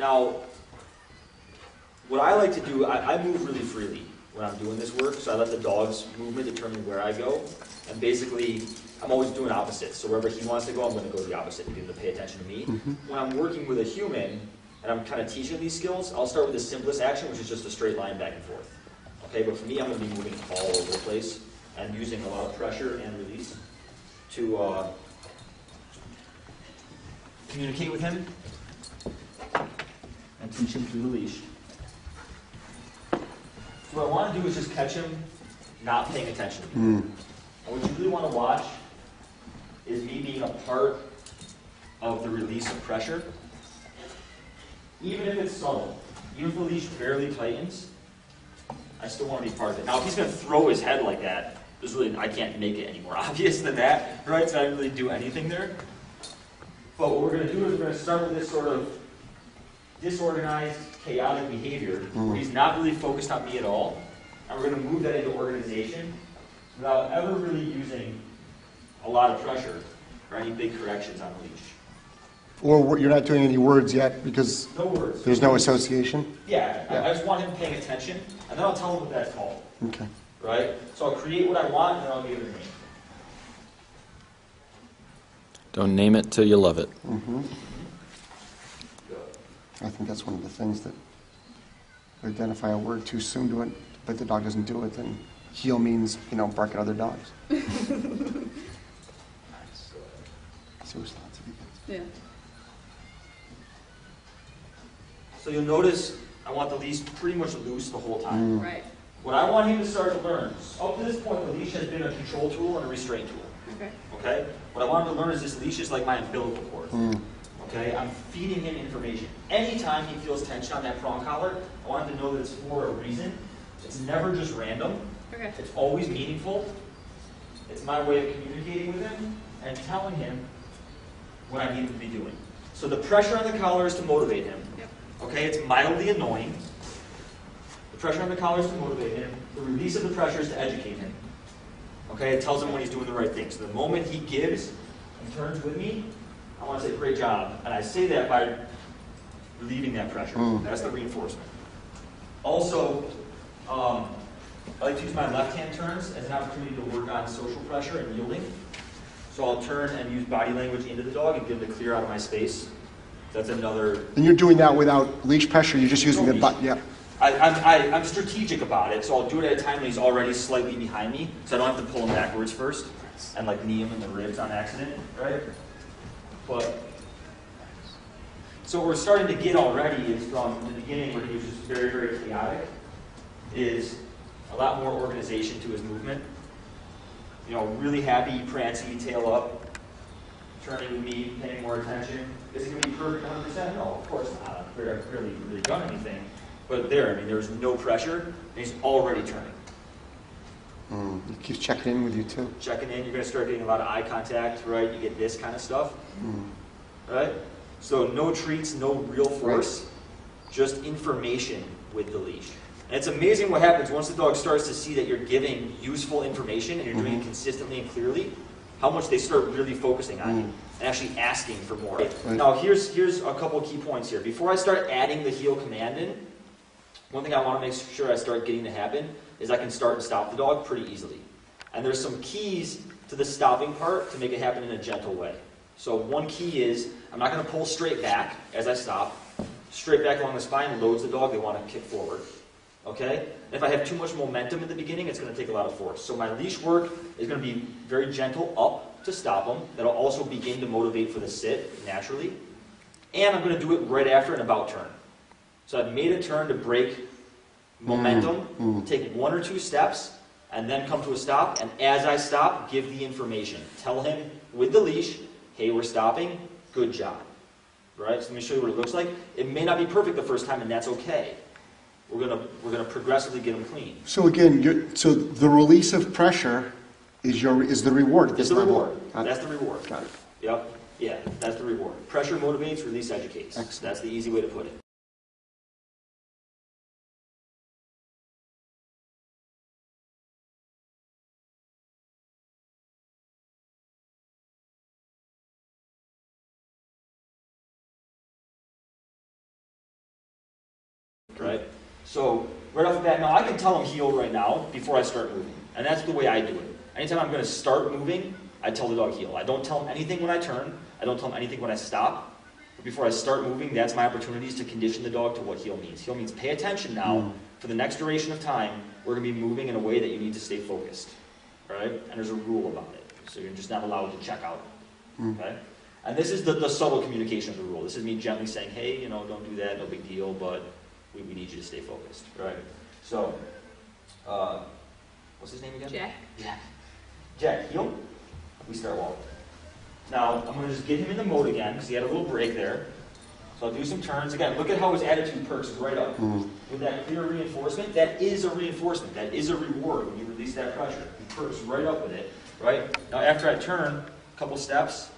Now, what I like to do, I move really freely when I'm doing this work, so I let the dog's movement determine where I go. And basically, I'm always doing opposites. So wherever he wants to go, I'm going to go the opposite to get him to pay attention to me. When I'm working with a human, and I'm kind of teaching these skills, I'll start with the simplest action, which is just a straight line back and forth. Okay, but for me, I'm going to be moving all over the place and using a lot of pressure and release to communicate with him and teach him through the leash. So what I want to do is just catch him not paying attention to me. And what you really want to watch is me being a part of the release of pressure. Even if it's subtle, even if the leash barely tightens, I still want to be part of it. Now, if he's going to throw his head like that, there's really, I can't make it any more obvious than that, right? So I didn't really do anything there. But what we're going to do is we're going to start with this sort of disorganized, chaotic behavior where he's not really focused on me at all, and we're going to move that into organization without ever really using a lot of pressure or any big corrections on the leash. Or you're not doing any words yet because no words. There's no association? Yeah, I just want him paying attention, and then I'll tell him what that's called. Okay. Right? So I'll create what I want, and then I'll give it a name. Don't name it till you love it. I think that's one of the things that we identify a word too soon to it, but the dog doesn't do it, then heel means, bark at other dogs. So it's lots of things. Yeah. So you'll notice I want the leash pretty much loose the whole time. Right. What I want him to start to learn, up to this point the leash has been a control tool and a restraint tool. Okay? What I want him to learn is this leash is like my umbilical cord. Okay? I'm feeding him information. Anytime he feels tension on that prong collar, I want him to know that it's for a reason. It's never just random. Okay. It's always meaningful. It's my way of communicating with him and telling him what I need him to be doing. So the pressure on the collar is to motivate him. Yep. Okay? It's mildly annoying. The pressure on the collar is to motivate him. The release of the pressure is to educate him. Okay? It tells him when he's doing the right thing. So the moment he gives and turns with me, I want to say, great job. And I say that by relieving that pressure. That's the reinforcement. Also, I like to use my left-hand turns as an opportunity to work on social pressure and yielding. So I'll turn and use body language into the dog and get him to clear out of my space. That's another... And you're doing that without leash pressure, you're just using the butt, yeah. I'm strategic about it, so I'll do it at a time when he's already slightly behind me, so I don't have to pull him backwards first and like knee him in the ribs on accident, right? But so what we're starting to get already is from the beginning where he was just very, very chaotic, is a lot more organization to his movement. Really happy, prancy, tail up, turning with me, paying more attention. Is it going to be perfect 100%? No, of course not. I've barely really done anything. But there's no pressure, and he's already turning. He keeps checking in with you too. Checking in, you're going to start getting a lot of eye contact, right? You get this kind of stuff, right? So no treats, no real force, just information with the leash. And it's amazing what happens once the dog starts to see that you're giving useful information and you're doing it consistently and clearly, how much they start really focusing on you and actually asking for more. Right. Now here's a couple of key points here. Before I start adding the heel command in, one thing I want to make sure I start getting to happen is I can start and stop the dog pretty easily. And there's some keys to the stopping part to make it happen in a gentle way. So one key is I'm not going to pull straight back as I stop. Straight back along the spine loads the dog. They want to kick forward. Okay? And if I have too much momentum at the beginning, it's going to take a lot of force. So my leash work is going to be very gentle up to stop them. That'll also begin to motivate for the sit naturally. And I'm going to do it right after an about turn. So I've made a turn to break momentum, take one or two steps, and then come to a stop. And as I stop, give the information. Tell him with the leash, hey, we're stopping, good job. Right? So let me show you what it looks like. It may not be perfect the first time, and that's okay. We're gonna progressively get them clean. So again, so the release of pressure is the reward at this level. That's the reward. Got it. Yep. Yeah, that's the reward. Pressure motivates, release educates. Excellent. That's the easy way to put it. right? So right off the bat, now I can tell him heel right now before I start moving. And that's the way I do it. Anytime I'm going to start moving, I tell the dog heel. I don't tell him anything when I turn. I don't tell him anything when I stop. But before I start moving, that's my opportunities to condition the dog to what heel means. Heel means pay attention now. For the next duration of time, we're going to be moving in a way that you need to stay focused. All right? And there's a rule about it. So you're just not allowed to check out. Okay? And this is the subtle communication of the rule. This is me gently saying, hey, you know, don't do that, no big deal, but we need you to stay focused. Right? So, what's his name again? Jack. Jack. Jack, heel. We start walking. Now, I'm going to just get him in the mode again, because he had a little break there. So I'll do some turns. Again, look at how his attitude perks right up. With that clear reinforcement, that is a reinforcement. That is a reward when you release that pressure. He perks right up with it. Right? Now, after I turn a couple steps,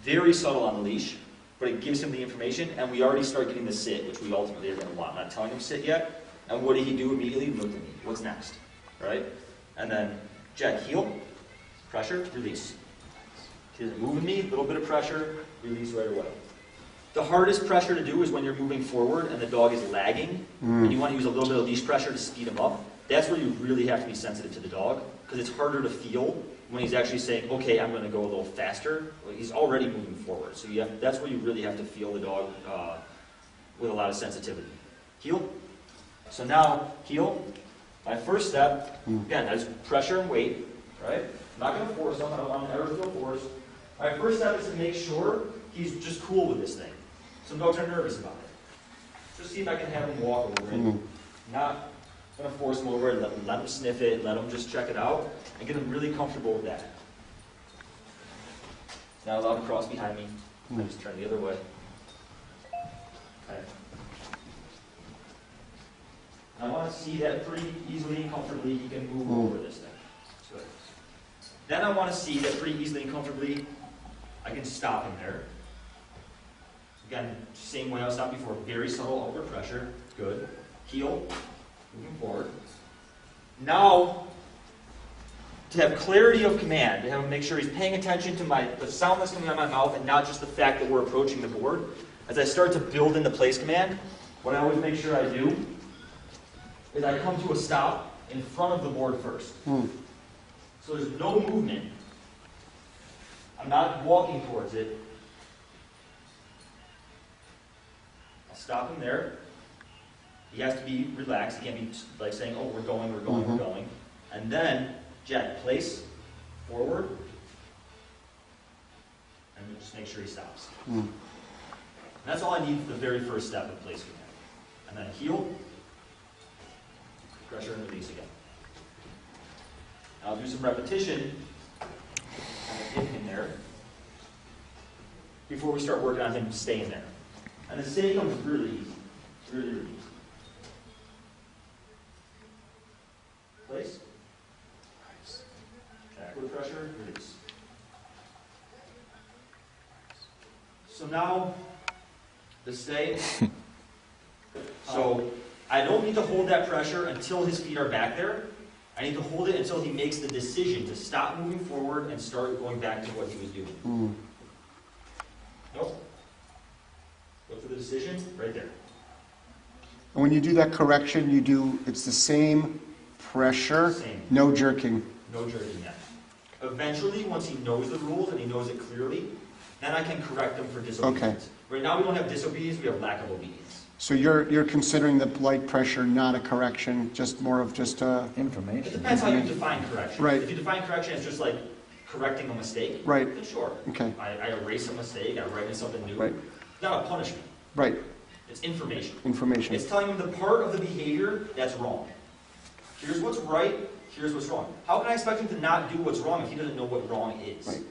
very subtle on the leash, but it gives him the information, and we already start getting the sit, which we ultimately are going to want. I'm not telling him sit yet. And what did he do immediately? He looked at me. What's next? Right? And then, Jack, heel, pressure, release. He doesn't move with me, a little bit of pressure, release right away. The hardest pressure to do is when you're moving forward and the dog is lagging, and you want to use a little bit of leash pressure to speed him up. That's where you really have to be sensitive to the dog, because it's harder to feel when he's actually saying, okay, I'm going to go a little faster. Well, he's already moving forward. So that's where you really have to feel the dog with a lot of sensitivity. Heel. So now, heel. My first step, again, that's pressure and weight. Right? I'm not going to force him. I don't want him to ever feel forced. My first step is to make sure he's just cool with this thing. Some dogs are nervous about it. Just see if I can have him walk over it. Not going to force him over it. Let him sniff it. Let him just check it out. And get him really comfortable with that. He's not allowed to cross behind me. I just turn the other way. Okay. I want to see that pretty easily and comfortably he can move over this thing. Good. Then I want to see that pretty easily and comfortably I can stop him there. Again, same way I was stopped before. Very subtle upward pressure. Good. Heel. Moving forward. Now, to have clarity of command, to have him make sure he's paying attention to the sound that's coming out of my mouth and not just the fact that we're approaching the board. As I start to build in the place command, what I always make sure I do is I come to a stop in front of the board first. So there's no movement. I'm not walking towards it. I'll stop him there. He has to be relaxed. He can't be like saying, oh, we're going, we're going. And then, Jack, place, forward, and just make sure he stops. And that's all I need for the very first step of place command. And then heel, pressure and release again. Now I'll do some repetition, kind of get him there, before we start working on him staying there. And the stay comes really easy. Really, really easy. Place. Backward pressure, release. So now, the stay. So I don't need to hold that pressure until his feet are back there. I need to hold it until he makes the decision to stop moving forward and start going back to what he was doing. Nope. Look for the decision right there. And when you do that correction, it's the same pressure, no jerking. No jerking yet. Eventually, once he knows the rules and he knows it clearly, then I can correct him for disobedience. Okay. Right now we don't have disobedience, we have lack of obedience. So you're considering the light pressure not a correction, just more of just a... It Information. depends how you define correction. Right. If you define correction as just like correcting a mistake, Right. then sure. Okay. I erase a mistake, I write in something new. Right. It's not a punishment. Right. It's information. Information. It's telling him the part of the behavior that's wrong. Here's what's right, here's what's wrong. How can I expect him to not do what's wrong if he doesn't know what wrong is? Right.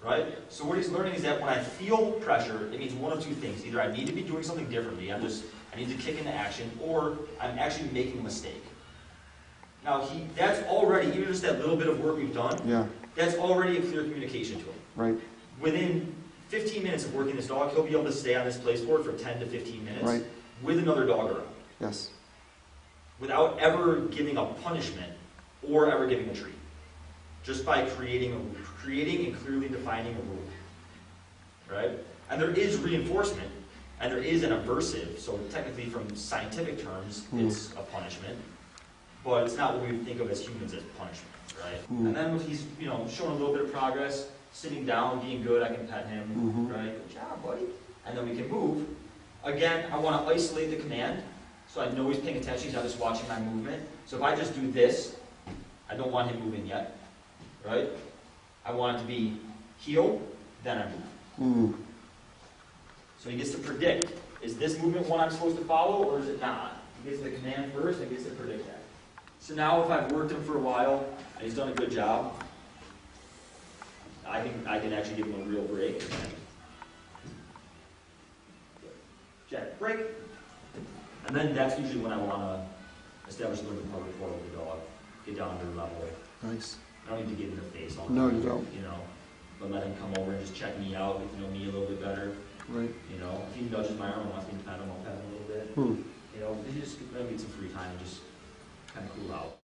Right? So what he's learning is that when I feel pressure, it means one of two things. Either I need to be doing something differently, I need to kick into action, or I'm actually making a mistake. Now, that's already, even just that little bit of work we've done, Yeah. that's already a clear communication to him. Right. Within 15 minutes of working this dog, he'll be able to stay on this place board for 10 to 15 minutes Right. with another dog around, Yes. without ever giving a punishment or ever giving a treat. Just by creating and clearly defining a rule. Right? And there is reinforcement, And there is an aversive, so technically from scientific terms, it's a punishment. But it's not what we think of as humans as punishment, right? And then if he's, you know, showing a little bit of progress, sitting down, being good, I can pet him, right? Good job, buddy. And then we can move. Again, I want to isolate the command, so I know he's paying attention, he's not just watching my movement. So if I just do this, I don't want him moving yet, right? I want it to be heel, then I move. So he gets to predict, is this movement one I'm supposed to follow, or is it not? He gets the command first, and gets to predict that. So now if I've worked him for a while, and he's done a good job, I can actually give him a real break. Check, break. And then that's usually when I want to establish a little bit more rapport with the dog, get down to their level. Nice. I don't need to get in their face all the No, time. you don't. You know, but let him come over and just check me out, get to know me a little bit better. Right. You know, if he nudges my arm and wants me to pet him, I'll pet him a little bit. You know, he just let me get some free time and just kind of cool out.